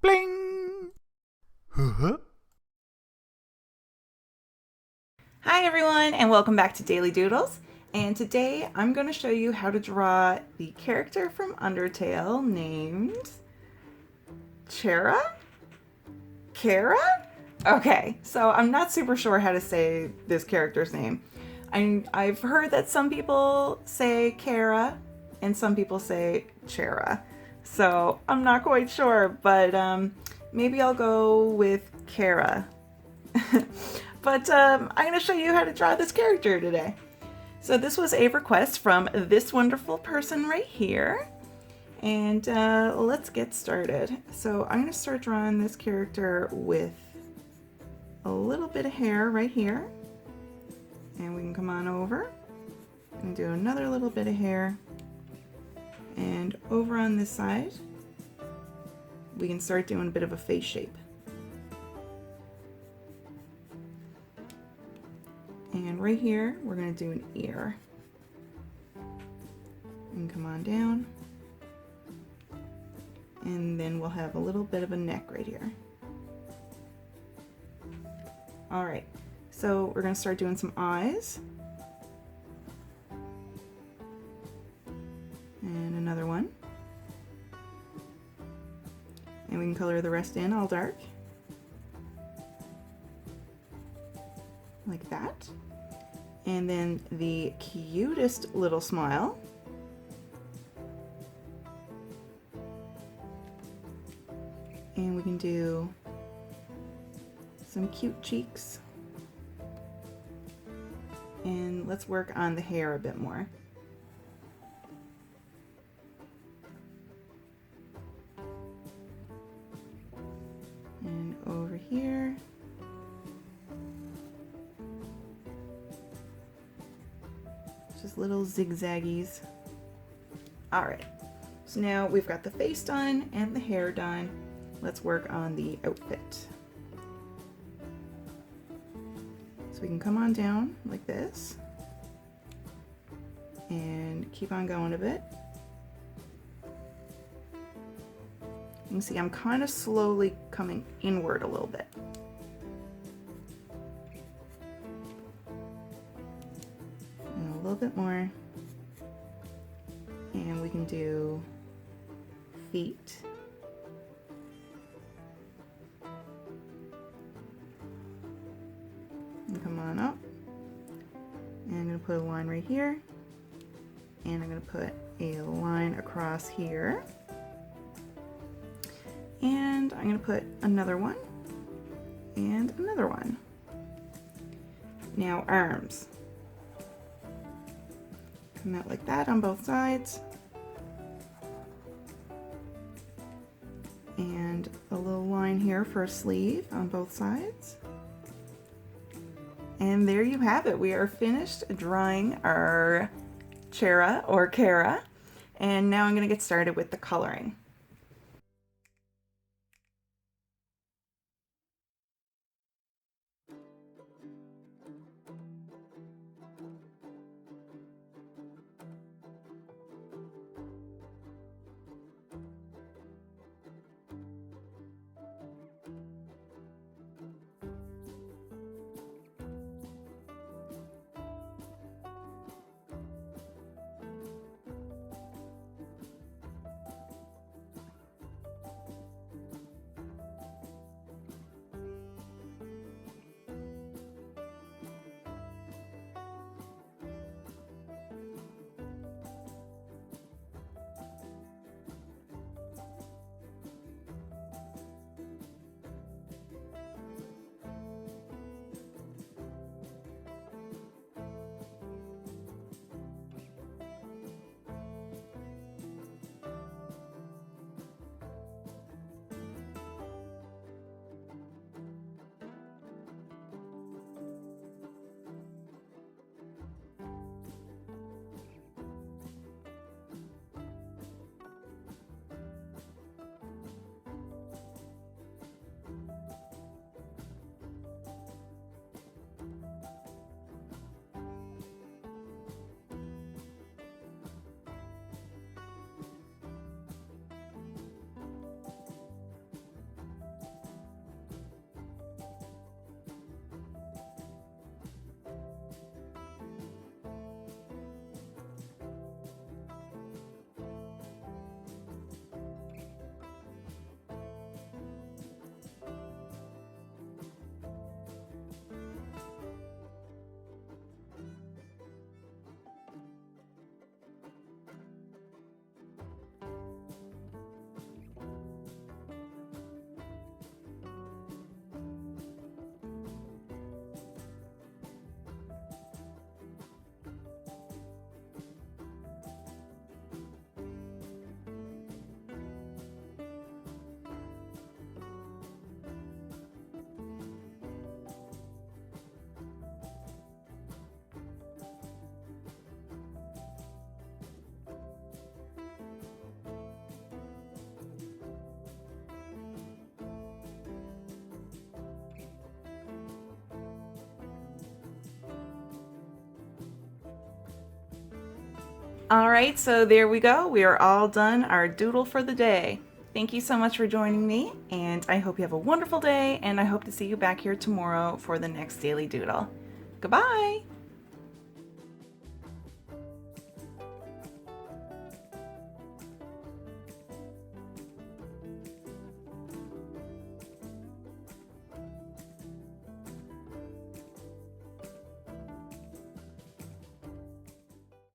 Bling! Huh? Hi everyone and welcome back to Daily Doodles. And today I'm going to show you how to draw the character from Undertale named Chara? Chara? Okay, so I'm not super sure how to say this character's name. I've heard that some people say Chara and some people say Chara. So I'm not quite sure, but maybe I'll go with Chara. But I'm going to show you how to draw this character today. So this was a request from this wonderful person right here. And let's get started. So I'm going to start drawing this character with a little bit of hair right here. And we can come on over and do another little bit of hair. And over on this side, we can start doing a bit of a face shape. And right here, we're going to do an ear. And come on down. And then we'll have a little bit of a neck right here. All right, so we're going to start doing some eyes. And another one. And we can color the rest in all dark. Like that. And then the cutest little smile. And we can do some cute cheeks. And let's work on the hair a bit more. And over here. Just little zigzaggies. All right, so now we've got the face done and the hair done. Let's work on the outfit. So we can come on down like this and keep on going a bit. You can see I'm kind of slowly coming inward a little bit. And a little bit more. And we can do feet. And come on up. And I'm going to put a line right here. And I'm going to put a line across here. And I'm going to put another one. And another one. Now arms. Come out like that on both sides. And a little line here for a sleeve on both sides. And there you have it. We are finished drawing our Chara or Chara. And now I'm going to get started with the coloring. All right, so there we go. We are all done our doodle for the day. Thank you so much for joining me, and I hope you have a wonderful day, and I hope to see you back here tomorrow for the next Daily Doodle. Goodbye!